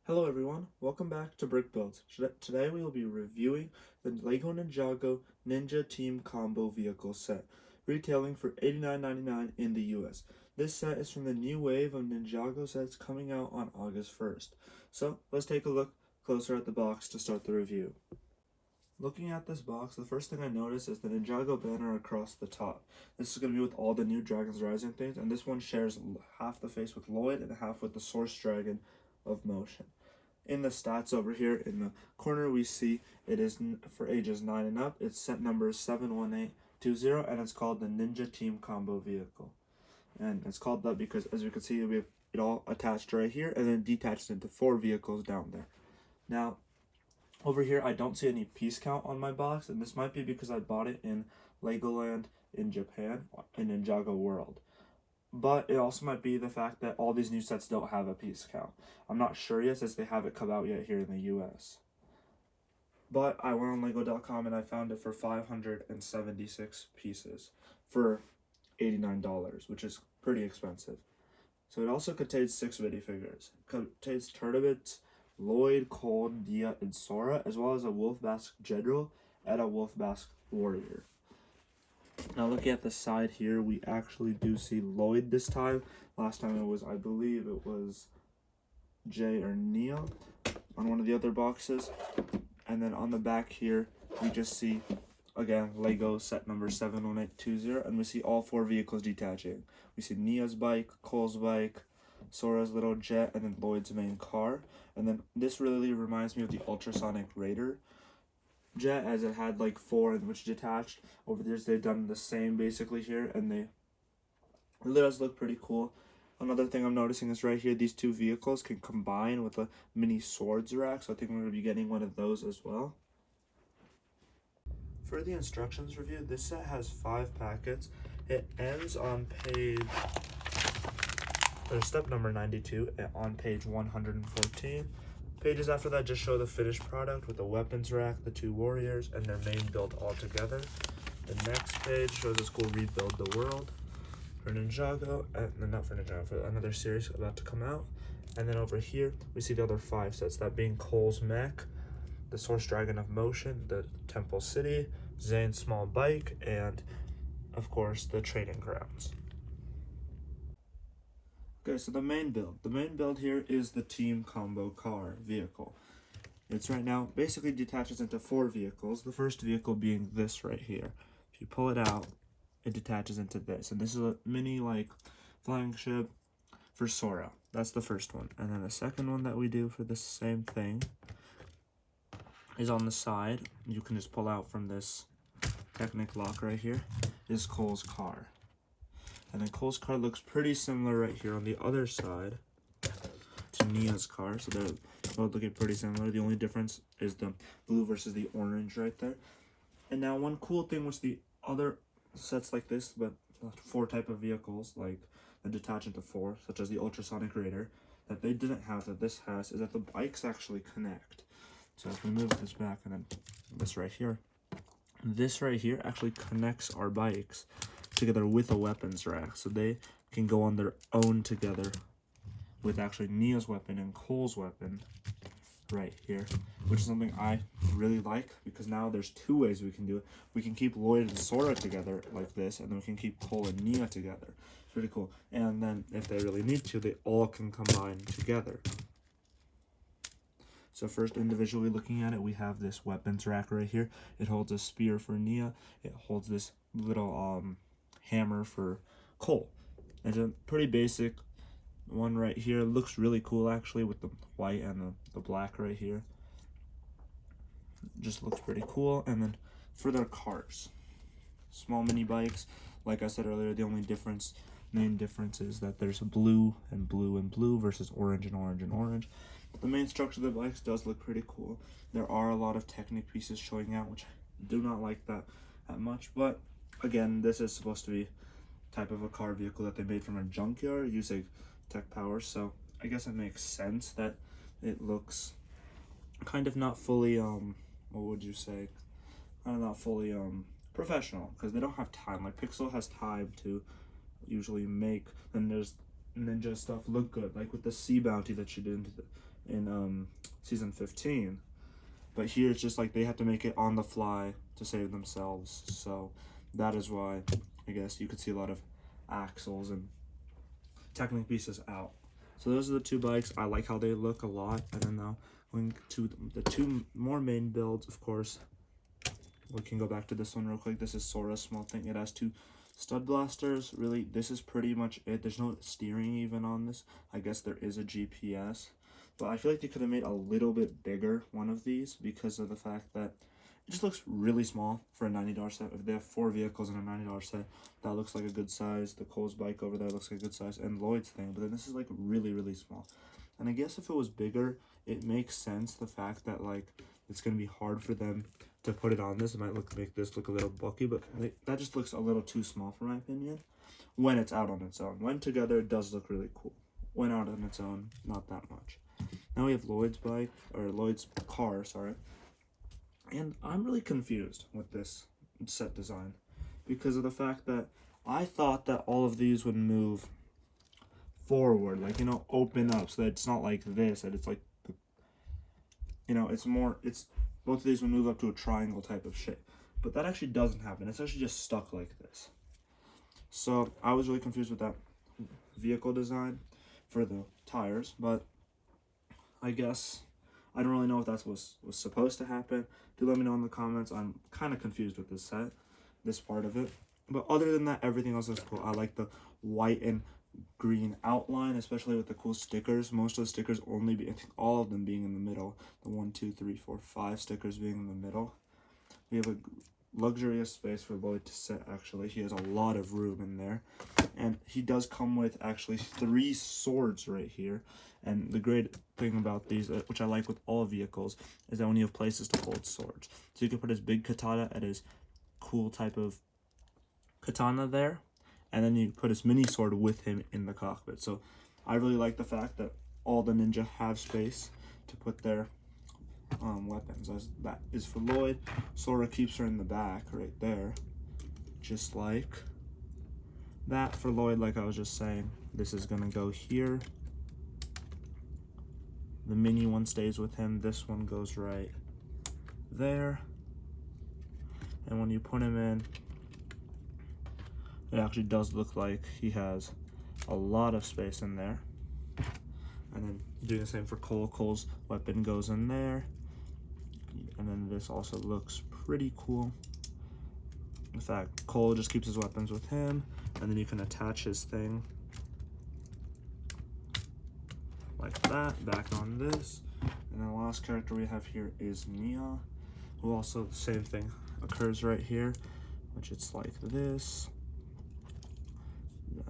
Hello everyone, welcome back to Brick Builds. Today we will be reviewing the LEGO Ninjago Ninja Team Combo Vehicle Set, retailing for $89.99 in the US. This set is from the new wave of Ninjago sets coming out on August 1st. So let's take a look closer at the box to start the review. Looking at this box, the first thing I notice is the Ninjago banner across the top. This is going to be with all the new Dragons Rising things, and this one shares half the face with Lloyd and half with the Source Dragon of Motion. In the stats over here in the corner, we see it is for ages 9 and up. It's set number 71820, and it's called the Ninja Team Combo Vehicle. And it's called that because, as we can see, we have it all attached right here, and then detached into 4 vehicles down there. Now, over here, I don't see any piece count on my box, and this might be because I bought it in Legoland in Japan, in Ninjago World. But it also might be the fact that all these new sets don't have a piece count. I'm not sure yet, since they haven't come out yet here in the US. But I went on Lego.com and I found it for 576 pieces for $89, which is pretty expensive. So it also contains 6 minifigures. It contains tournaments, Lloyd, Cole, Nia, and Sora, as well as a Wolf Mask General and a Wolf Mask Warrior. Now looking at the side here, we actually do see Lloyd this time. Last time it was, I believe it was Jay or Nia on one of the other boxes. And then on the back here, we just see, again, Lego set number 71820, and we see all 4 vehicles detaching. We see Nia's bike, Cole's bike, Sora's little jet, and then Lloyd's main car. And then this really reminds me of the Ultrasonic Raider jet, as it had like 4 which detached. Over there they've done the same basically here, and it does look pretty cool. Another thing I'm noticing is right here, these 2 vehicles can combine with a mini swords rack, so I think we're going to be getting one of those as well. For the instructions review, this set has 5 packets. It ends on step number 92 on page 114. Pages after that just show the finished product with the weapons rack, the 2 warriors, and their main build all together. The next page shows us cool Rebuild the World for Ninjago, not for Ninjago, for another series about to come out. And then over here, we see the other 5 sets, that being Cole's mech, the Source Dragon of Motion, the Temple City, Zane's small bike, and of course the training grounds. Okay, so the main build here is the Team Combo Car vehicle. It's right now basically detaches into 4 vehicles, the first vehicle being this right here. If you pull it out, it detaches into this, and this is a mini like flying ship for Sora. That's the first one. And then the second one that we do for the same thing is on the side. You can just pull out from this Technic lock right here, is Cole's car. And then Cole's car looks pretty similar right here on the other side to Nia's car. So they're both looking pretty similar. The only difference is the blue versus the orange right there. And now one cool thing with the other sets like this, but 4 type of vehicles, like that detach into 4, such as the Ultrasonic Raider, that they didn't have, that this has, is that the bikes actually connect. So if we move this back, and then this right here actually connects our bikes together with a weapons rack, so they can go on their own together with actually Nia's weapon and Cole's weapon right here, which is something I really like, because now there's 2 ways we can do it. We can keep Lloyd and Sora together like this, and then we can keep Cole and Nia together. It's pretty cool. And then if they really need to, they all can combine together. So first, individually looking at it, we have this weapons rack right here. It holds a spear for Nia. It holds this little hammer for Cole. It's a pretty basic one right here. It looks really cool actually, with the white and the black right here. It just looks pretty cool. And then for their cars, small mini bikes, like I said earlier, the only main difference is that there's blue and blue and blue versus orange and orange and orange. The main structure of the bikes does look pretty cool. There are a lot of Technic pieces showing out, which I do not like that much, but again, this is supposed to be type of a car vehicle that they made from a junkyard using tech power, so I guess it makes sense that it looks kind of not fully what would you say, kind of not fully professional, because they don't have time. Like Pixel has time to usually make, and there's Ninja stuff look good, like with the sea bounty that she did in season 15. But here it's just like they have to make it on the fly to save themselves. So that is why I guess you could see a lot of axles and technical pieces out. So those are the two bikes. I like how they look a lot. And then now going to the two more main builds, of course. We can go back to this one real quick. This is Sora's small thing. It has two stud blasters. Really, this is pretty much it. There's no steering even on this. I guess there is a GPS. But I feel like they could have made a little bit bigger one of these because of the fact that it just looks really small for a $90 set. If they have 4 vehicles in a $90 set, that looks like a good size. The Cole's bike over there looks like a good size, and Lloyd's thing. But then this is like really, really small. And I guess if it was bigger, it makes sense. The fact that like it's gonna be hard for them to put it on this. It might make this look a little bulky, but that just looks a little too small for my opinion. When it's out on its own, when together, it does look really cool. When out on its own, not that much. Now we have Lloyd's bike, or Lloyd's car, sorry. And I'm really confused with this set design because of the fact that I thought that all of these would move forward, like, you know, open up so that it's not like this, that it's like, you know, it's both of these would move up to a triangle type of shape. But that actually doesn't happen. It's actually just stuck like this. So I was really confused with that vehicle design for the tires, but I guess I don't really know if that was supposed to happen. Do let me know in the comments. I'm kind of confused with this set, this part of it. But other than that, everything else is cool. I like the white and green outline, especially with the cool stickers. Most of the stickers I think all of them being in the middle. The 1, 2, 3, 4, 5 stickers being in the middle. We have a luxurious space for Lloyd to sit, actually. He has a lot of room in there. And he does come with actually 3 swords right here. And the great thing about these, which I like with all vehicles, is that when you have places to hold swords. So you can put his big katana at his cool type of katana there. And then you put his mini sword with him in the cockpit. So I really like the fact that all the ninja have space to put their weapons. As that is for Lloyd. Sora keeps her in the back right there. Just like that. For Lloyd, like I was just saying, this is going to go here. The mini one stays with him. This one goes right there. And when you put him in, it actually does look like he has a lot of space in there. And then doing the same for Cole. Cole's weapon goes in there. And then this also looks pretty cool. In fact, Cole just keeps his weapons with him. And then you can attach his thing like that, back on this. And the last character we have here is Nia, who also, the same thing occurs right here, which it's like this,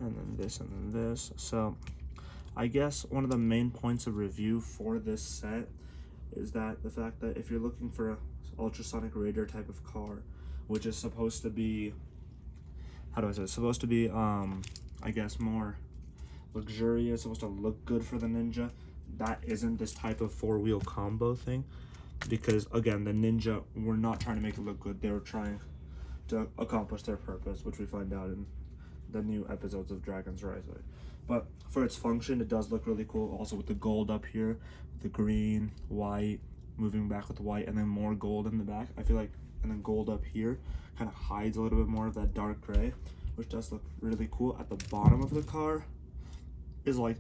and then this, and then this. So I guess one of the main points of review for this set is that the fact that if you're looking for a ultrasonic raider type of car, which is supposed to be, how do I say it? Supposed to be, I guess, more luxurious, supposed to look good for the Ninja. That isn't this type of 4-wheel combo thing, because again, the Ninja were not trying to make it look good. They were trying to accomplish their purpose, which we find out in the new episodes of Dragon's Rising. But for its function, it does look really cool. Also with the gold up here, the green, white, moving back with white, and then more gold in the back. I feel like, and then gold up here kind of hides a little bit more of that dark gray, which does look really cool. At the bottom of the car is like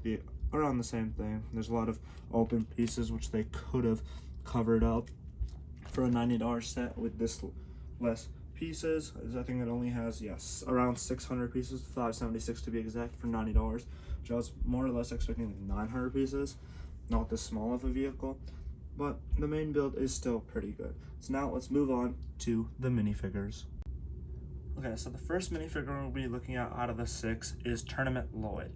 around the same thing. There's a lot of open pieces which they could have covered up for a $90 set with this less pieces. I think it only has, yes, around 600 pieces, 576 to be exact, for $90, which I was more or less expecting like 900 pieces. Not this small of a vehicle, but the main build is still pretty good. So now let's move on to the minifigures. Okay, so the first minifigure we'll be looking at out of the 6 is Tournament Lloyd.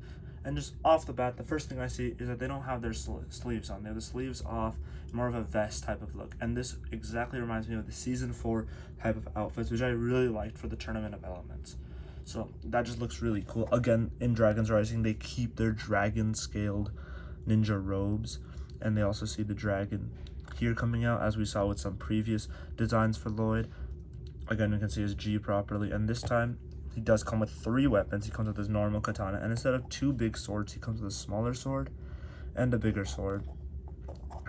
And just off the bat, the first thing I see is that they don't have their sleeves on. They have the sleeves off, more of a vest type of look. And this exactly reminds me of the Season 4 type of outfits, which I really liked for the Tournament of Elements. So that just looks really cool. Again, in Dragon's Rising, they keep their dragon-scaled ninja robes. And they also see the dragon here coming out, as we saw with some previous designs for Lloyd. Again, you can see his G properly. And this time, he does come with 3 weapons. He comes with his normal katana, and instead of 2 big swords, he comes with a smaller sword and a bigger sword.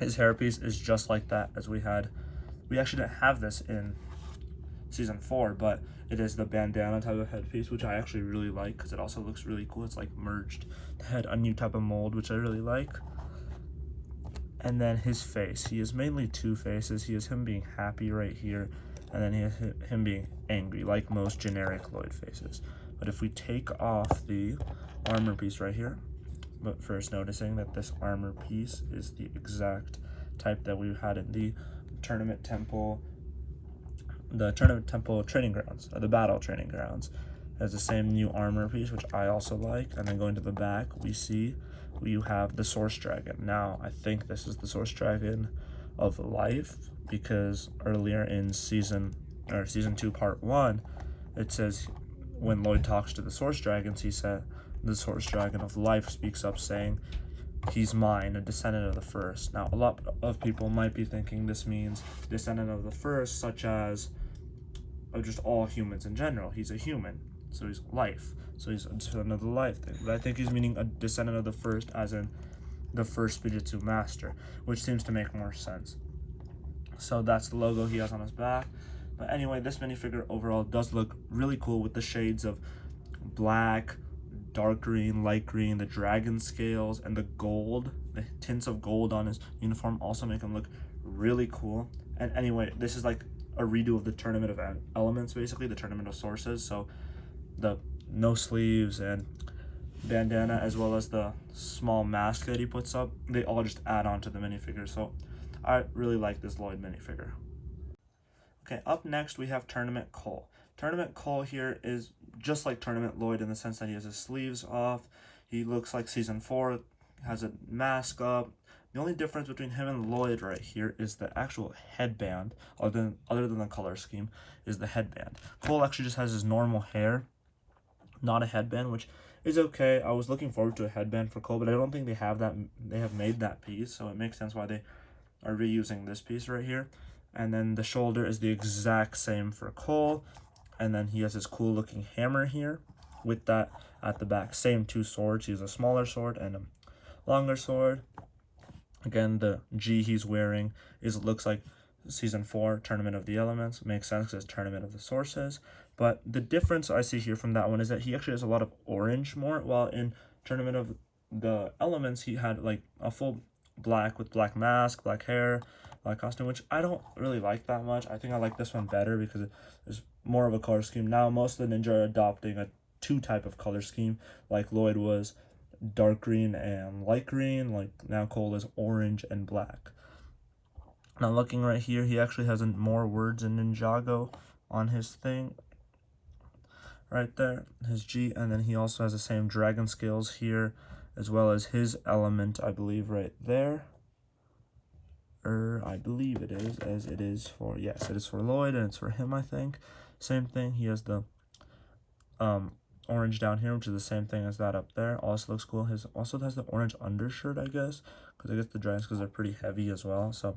His hairpiece is just like that as we actually didn't have this in season 4, but it is the bandana type of headpiece, which I actually really like because it also looks really cool. It's like merged the head, a new type of mold, which I really like. And then his face, he has mainly two faces. He has him being happy right here, and then he has him being angry, like most generic Lloyd faces. But if we take off the armor piece right here, but first noticing that this armor piece is the exact type that we had in the Tournament Temple training grounds, or the battle training grounds. It has the same new armor piece, which I also like. And then going to the back, we see you have the Source Dragon. Now, I think this is the Source Dragon of Life, because earlier in season 2, part 1, it says when Lloyd talks to the Source Dragons, he said the Source Dragon of Life speaks up saying, "He's mine, a descendant of the first." Now, a lot of people might be thinking this means descendant of the first, such as just all humans in general. He's a human, so he's life. So he's a descendant of the life thing. But I think he's meaning a descendant of the first, as in the first Fujitsu master, which seems to make more sense. So that's the logo he has on his back. But anyway, this minifigure overall does look really cool with the shades of black, dark green, light green, the dragon scales, and the gold. The tints of gold on his uniform also make him look really cool. And anyway, this is like a redo of the Tournament of Elements, basically, the Tournament of Sources. So the no sleeves and bandana, as well as the small mask that he puts up, they all just add on to the minifigure. So I really like this Lloyd minifigure. Okay, up next we have Tournament Cole. Tournament Cole here is just like Tournament Lloyd in the sense that he has his sleeves off. He looks like season 4, has a mask up. The only difference between him and Lloyd right here is the actual headband, other than the color scheme, is the headband. Cole actually just has his normal hair, not a headband, which is okay. I was looking forward to a headband for Cole, but I don't think they have that. They have made that piece, so it makes sense why they are reusing this piece right here. And then the shoulder is the exact same for Cole, and then he has his cool looking hammer here with that at the back. Same two swords. He has a smaller sword and a longer sword. Again, the G he's wearing looks like season 4 Tournament of the Elements. Makes sense because it's Tournament of the Sources. But the difference I see here from that one is that he actually has a lot of orange more, while in Tournament of the Elements he had like a full black with black mask, black hair, black costume, which I don't really like that much. I think I like this one better because there's more of a color scheme. Now most of the ninja are adopting a 2 type of color scheme, like Lloyd was dark green and light green, like now Cole is orange and black. Now looking right here, he actually has more words in Ninjago on his thing right there, his G, and then he also has the same dragon scales here, as well as his element, I believe, right there. I believe it is, as it is for, yes, it is for Lloyd, and it's for him, I think. Same thing, he has the orange down here, which is the same thing as that up there. Also looks cool. His also has the orange undershirt, I guess, because I guess the dragons, because they're pretty heavy as well. So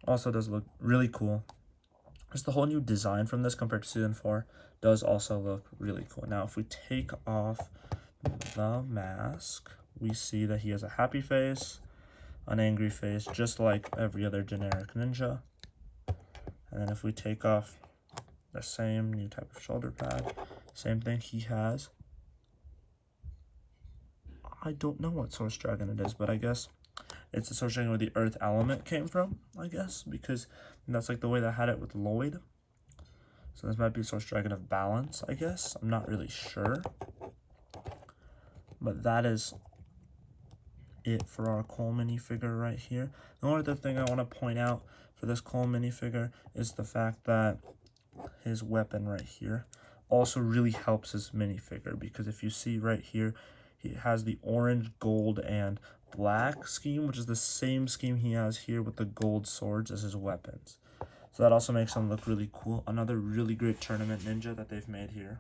also does look really cool. Just the whole new design from this compared to season 4 does also look really cool. Now, if we take off the mask, we see that he has a happy face, an angry face, just like every other generic ninja. And then if we take off the same new type of shoulder pad, same thing he has. I don't know what Source Dragon it is, but I guess it's the Source Dragon where the Earth element came from, I guess, because that's like the way they had it with Lloyd. So this might be Source Dragon of Balance, I guess. I'm not really sure. But that is it for our Cole minifigure right here. The only other thing I want to point out for this Cole minifigure is the fact that his weapon right here also really helps his minifigure, because if you see right here, he has the orange, gold, and black scheme, which is the same scheme he has here with the gold swords as his weapons. So that also makes him look really cool. Another really great tournament ninja that they've made here.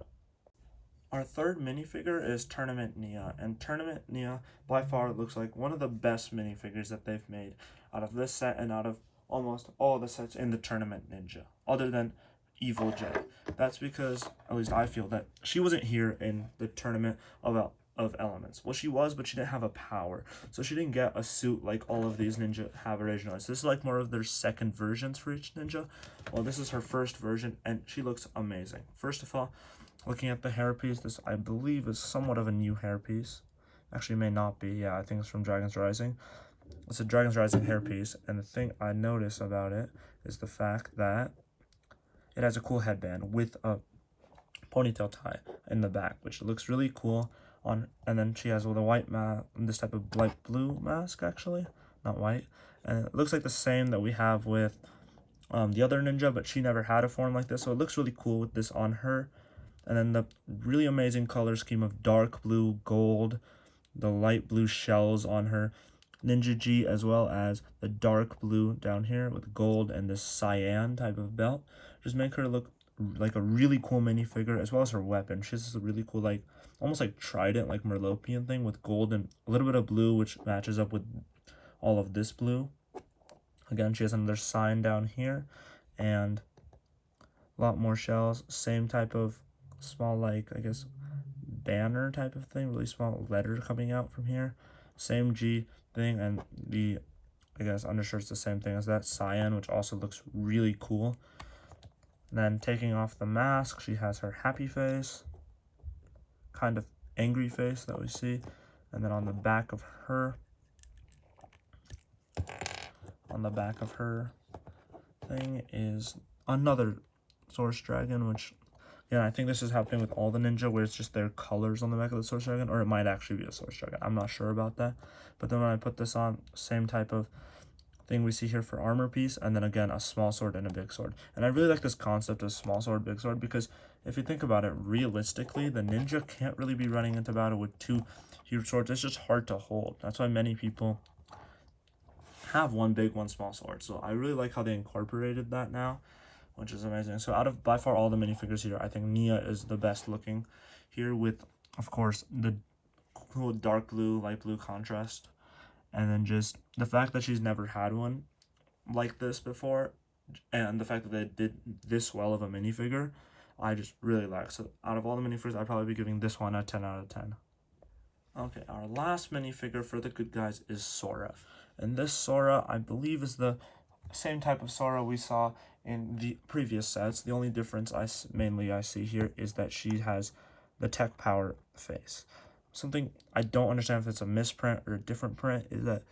Our third minifigure is Tournament Nia, and Tournament Nia by far looks like one of the best minifigures that they've made out of this set and out of almost all the sets in the Tournament Ninja, other than Evil Jet. That's because, at least I feel, that she wasn't here in the Tournament of of elements. Well, she was, but she didn't have a power. So she didn't get a suit like all of these ninja have originally. So this is like more of their second versions for each ninja. Well, this is her first version, and she looks amazing. First of all, looking at the hairpiece, this I believe is somewhat of a new hairpiece. Actually, may not be. Yeah, I think it's from Dragon's Rising. It's a Dragon's Rising hairpiece, and the thing I notice about it is the fact that it has a cool headband with a ponytail tie in the back, which looks really cool on. And then she has with a white mask, this type of light blue mask, actually, not white, and it looks like the same that we have with the other ninja, but she never had a form like this, so it looks really cool with this on her. And then the really amazing color scheme of dark blue, gold, the light blue shells on her Ninja G, as well as the dark blue down here with gold and this cyan type of belt, just make her look like a really cool minifigure, as well as her weapon. She has this really cool, like, almost like trident, like Merlopian thing with gold and a little bit of blue, which matches up with all of this blue. Again, she has another sign down here and a lot more shells. Same type of small, like, I guess, banner type of thing, really small letter coming out from here. Same G thing, and the, I guess, undershirt's the same thing as that, cyan, which also looks really cool. And then taking off the mask, she has her happy face, kind of angry face that we see. And then on the back of her thing is another Source Dragon, which, yeah, I think this is happening with all the ninja, where it's just their colors on the back of the Source Dragon, or it might actually be a Source Dragon. I'm not sure about that. But then when I put this on, same type of thing we see here for armor piece, and then again a small sword and a big sword. And I really like this concept of small sword, big sword, because if you think about it, realistically, the ninja can't really be running into battle with two huge swords. It's just hard to hold. That's why many people have one big, one small sword. So I really like how they incorporated that now, which is amazing. So out of by far all the minifigures here, I think Nia is the best looking here, with, of course, the cool dark blue, light blue contrast. And then just the fact that she's never had one like this before, and the fact that they did this well of a minifigure, I just really like. So out of all the minifigures, I'd probably be giving this one a 10 out of 10. Okay, our last minifigure for the good guys is Sora. And this Sora, I believe, is the same type of Sora we saw in the previous sets. The only difference I see here is that she has the tech power face. Something I don't understand if it's a misprint or a different print is that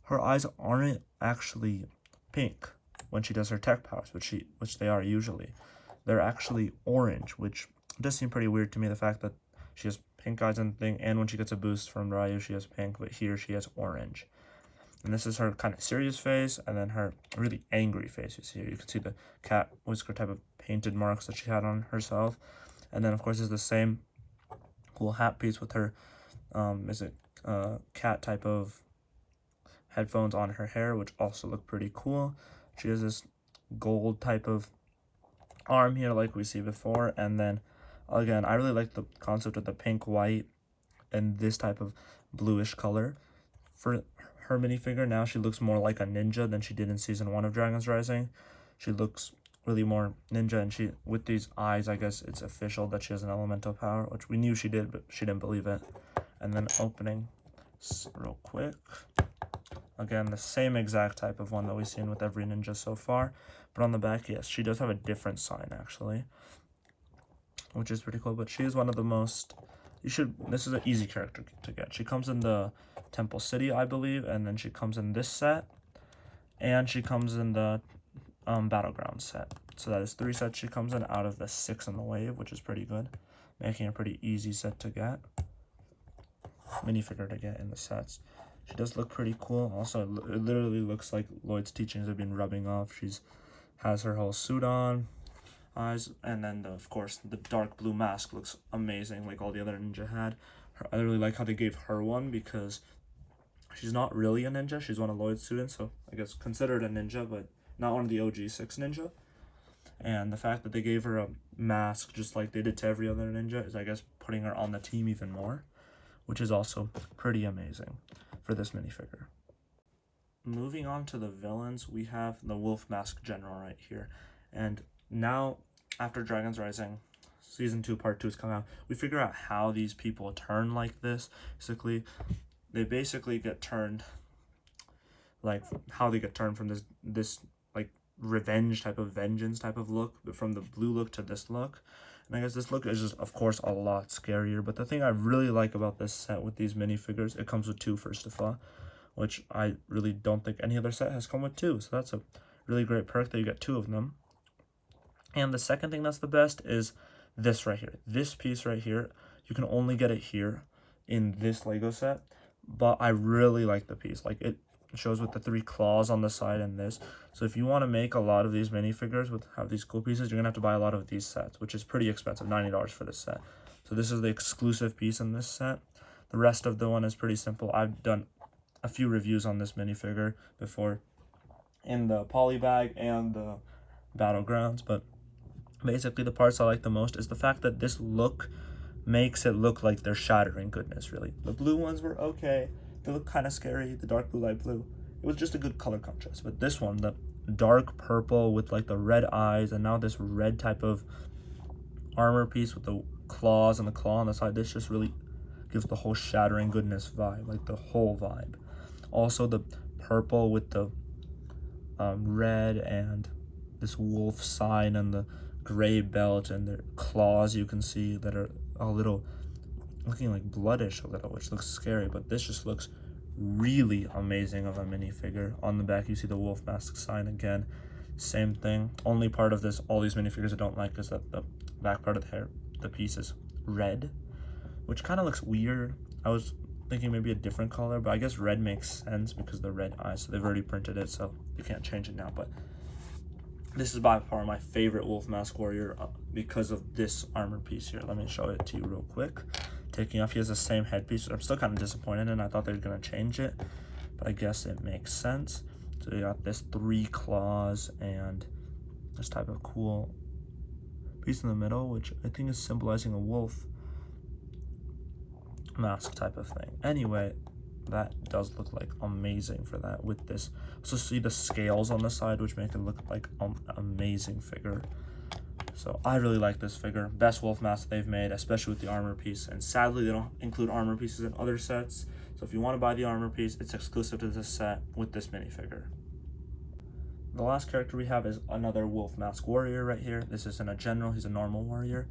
her eyes aren't actually pink when she does her tech powers, which they are usually. They're actually orange, which does seem pretty weird to me, the fact that she has pink eyes and thing, and when she gets a boost from Ryu, she has pink, but here she has orange. And this is her kind of serious face, and then her really angry face. You can see the cat whisker type of painted marks that she had on herself. And then, of course, is the same cool hat piece with her cat type of headphones on her hair, which also look pretty cool. She has this gold type of arm here like we see before, and then again, I really like the concept of the pink, white, and this type of bluish color for her minifigure. Now she looks more like a ninja than she did in season 1 of Dragon's Rising. She looks really more ninja, and she, with these eyes, I guess it's official that she has an elemental power, which we knew she did, but she didn't believe it. And then opening real quick, again the same exact type of one that we've seen with every ninja so far, but on the back, yes, she does have a different sign actually, which is pretty cool. But she is one of the most, this is an easy character to get. She comes in the Temple City, I believe, and then she comes in this set, and she comes in the Battleground set. So that is 3 sets she comes in out of the 6 in the wave, which is pretty good, making a pretty easy set to get, minifigure to get in the sets. She does look pretty cool. Also, it literally looks like Lloyd's teachings have been rubbing off. She's has her whole suit on, eyes, and then of course the dark blue mask looks amazing, like all the other ninja had. I really like how they gave her one, because she's not really a ninja. She's one of Lloyd's students, so I guess considered a ninja, but not one of the OG 6 ninja. And the fact that they gave her a mask just like they did to every other ninja is, I guess, putting her on the team even more, which is also pretty amazing for this minifigure. Moving on to the villains, we have the Wolf Mask General right here. And now, after Dragon's Rising Season 2 Part 2 is coming out. We figure out how these people turn like this. Basically, they basically get turned, like how they get turned from this like revenge type of vengeance type of look, from the blue look to this look. And I guess this look is just, of course, a lot scarier. But the thing I really like about this set with these minifigures, it comes with 2 first of all, which I really don't think any other set has come with 2. So that's a really great perk that you get 2 of them. And the second thing that's the best is this right here. This piece right here, you can only get it here in this Lego set. But I really like the piece. Like, it shows with the 3 claws on the side and this. So if you want to make a lot of these minifigures with have these cool pieces, you're gonna have to buy a lot of these sets, which is pretty expensive, $90 for this set. So this is the exclusive piece in this set. The rest of the one is pretty simple. I've done a few reviews on this minifigure before in the poly bag and the battlegrounds, but basically the parts I like the most is the fact that this look makes it look like they're shattering goodness, really. The blue ones were okay. They look kind of scary, the dark blue, light blue. It was just a good color contrast. But this one, the dark purple with like the red eyes, and now this red type of armor piece with the claws and the claw on the side, this just really gives the whole shattering goodness vibe, like the whole vibe. Also the purple with the red and this wolf sign and the gray belt and the claws you can see that are a little looking like bloodish a little, which looks scary, but this just looks really amazing of a minifigure. On the back you see the wolf mask sign again, same thing. Only part of this, all these minifigures I don't like is that the back part of the hair, the piece is red, which kind of looks weird. I was thinking maybe a different color, but I guess red makes sense because the red eyes, so they've already printed it, so you can't change it now. But this is by far my favorite wolf mask warrior because of this armor piece here. Let me show it to you real quick. Taking off, he has the same headpiece, which I'm still kind of disappointed in. I thought they were going to change it, but I guess it makes sense. So you got this 3 claws and this type of cool piece in the middle, which I think is symbolizing a wolf mask type of thing. Anyway, that does look like amazing for that with this. So see the scales on the side, which make it look like an amazing figure. So I really like this figure. Best wolf mask they've made, especially with the armor piece. And sadly, they don't include armor pieces in other sets. So if you want to buy the armor piece, it's exclusive to this set with this minifigure. The last character we have is another wolf mask warrior right here. This isn't a general, he's a normal warrior.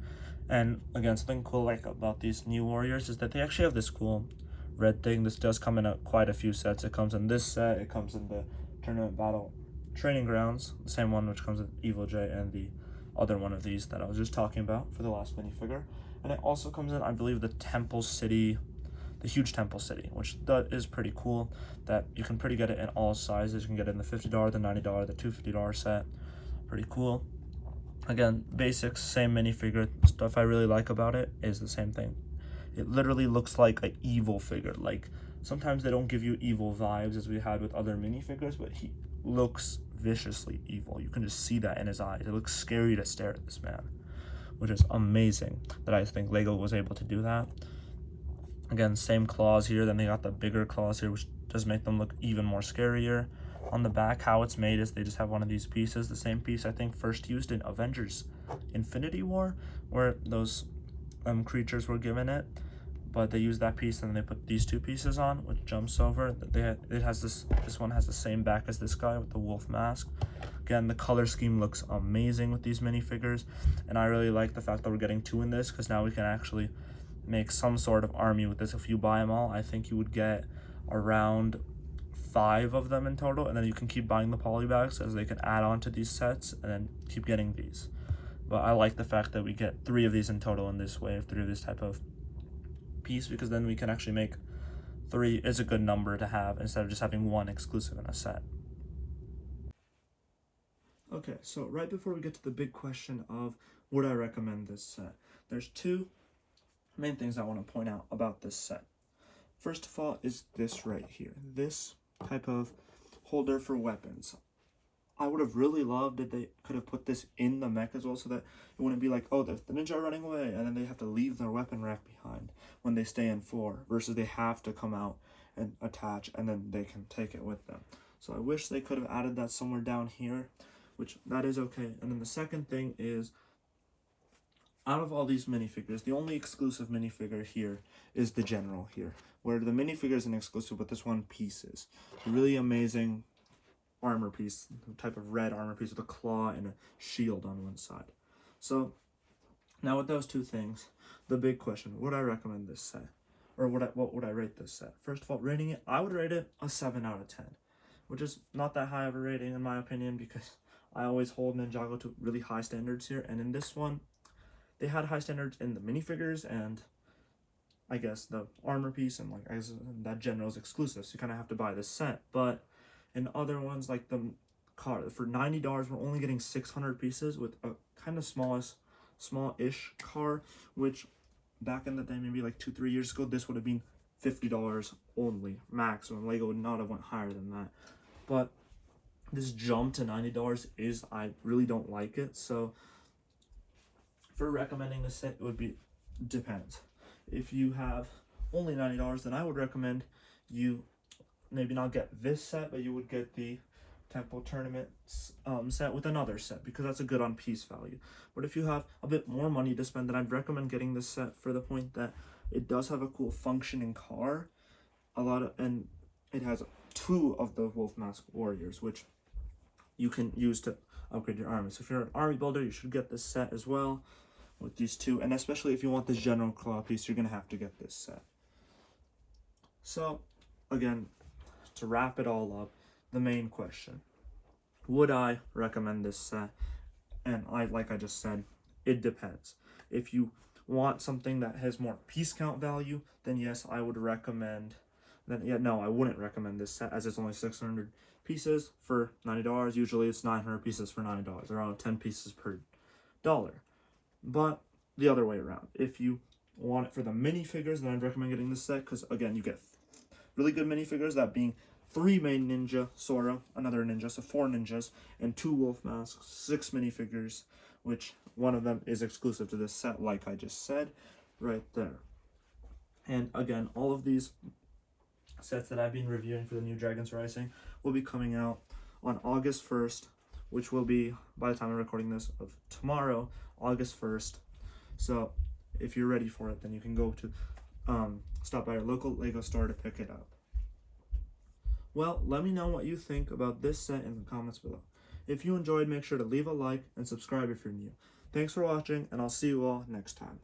And again, something cool like about these new warriors is that they actually have this cool red thing. This does come in quite a few sets. It comes in this set, it comes in the tournament battle training grounds, the same one which comes with Evil J and the other one of these that I was just talking about for the last minifigure. And it also comes in, I believe, the Temple City, the huge Temple City, which that is pretty cool, that you can pretty get it in all sizes. You can get it in the $50, the $90, the $250 set. Pretty cool. Again, basics, same minifigure. Stuff I really like about it is the same thing. It literally looks like an evil figure. Like, sometimes they don't give you evil vibes as we had with other minifigures, but he looks viciously evil. You can just see that in his eyes. It looks scary to stare at this man, which is amazing that I think Lego was able to do that. Again, same claws here, then they got the bigger claws here, which does make them look even more scarier. On the back, how it's made is they just have one of these pieces, the same piece I think first used in Avengers Infinity War, where those creatures were given it, but they use that piece and they put these 2 pieces on, which jumps over. It has this one has the same back as this guy with the wolf mask. Again, the color scheme looks amazing with these minifigures, and I really like the fact that we're getting 2 in this, because now we can actually make some sort of army with this. If you buy them all, I think you would get around 5 of them in total, and then you can keep buying the poly bags as they can add on to these sets and then keep getting these. But I like the fact that we get 3 of these in total in this way, 3 of this type of piece, because then we can actually make 3 is a good number to have instead of just having 1 exclusive in a set. Okay, so right before we get to the big question of would I recommend this set, there's 2 main things I want to point out about this set. First of all is this right here, this type of holder for weapons. I would have really loved if they could have put this in the mech as well, so that it wouldn't be like, oh, the ninja are running away, and then they have to leave their weapon rack behind when they stay in 4, versus they have to come out and attach, and then they can take it with them. So I wish they could have added that somewhere down here, which that is okay. And then the second thing is, out of all these minifigures, the only exclusive minifigure here is the General here, where the minifigure isn't exclusive, but this one piece is. A really amazing armor piece, type of red armor piece with a claw and a shield on one side. So, now with those two things, the big question, would I recommend this set? Or what would I rate this set? First of all, rating it, I would rate it a 7 out of 10, which is not that high of a rating in my opinion, because I always hold Ninjago to really high standards here, and in this one, they had high standards in the minifigures and I guess the armor piece, and like I guess that General's exclusive, so you kind of have to buy this set. But in other ones, like the car, for $90, we're only getting 600 pieces with a kind of small-ish car, which back in the day, maybe like 2-3 years ago, this would have been $50 only maximum. Lego would not have went higher than that. But this jump to $90 is, I really don't like it. So for recommending this set, it would be, depends. If you have only $90, then I would recommend you maybe not get this set, but you would get the Temple Tournament set with another set, because that's a good on piece value. But if you have a bit more money to spend, then I'd recommend getting this set for the point that it does have a cool functioning car, and it has 2 of the Wolf Mask Warriors, which you can use to upgrade your army. So if you're an army builder, you should get this set as well with these 2, and especially if you want this General Claw piece, you're gonna have to get this set. So again, to wrap it all up, the main question, would I recommend this set? And like I just said, it depends. If you want something that has more piece count value, then yes, I would recommend. Then yeah, no, I wouldn't recommend this set, as it's only 600 pieces for $90. Usually it's 900 pieces for $90, around 10 pieces per dollar. But the other way around, if you want it for the minifigures, then I'd recommend getting this set, because again, you get really good minifigures, that being 3 main ninja, Sora, another ninja, so 4 ninjas, and 2 wolf masks, 6 minifigures, which one of them is exclusive to this set, like I just said, right there. And again, all of these sets that I've been reviewing for the new Dragons Rising will be coming out on August 1st, which will be, by the time I'm recording this, of tomorrow, August 1st. So if you're ready for it, then you can go to stop by your local Lego store to pick it up. Well, let me know what you think about this set in the comments below. If you enjoyed, make sure to leave a like and subscribe if you're new. Thanks for watching, and I'll see you all next time.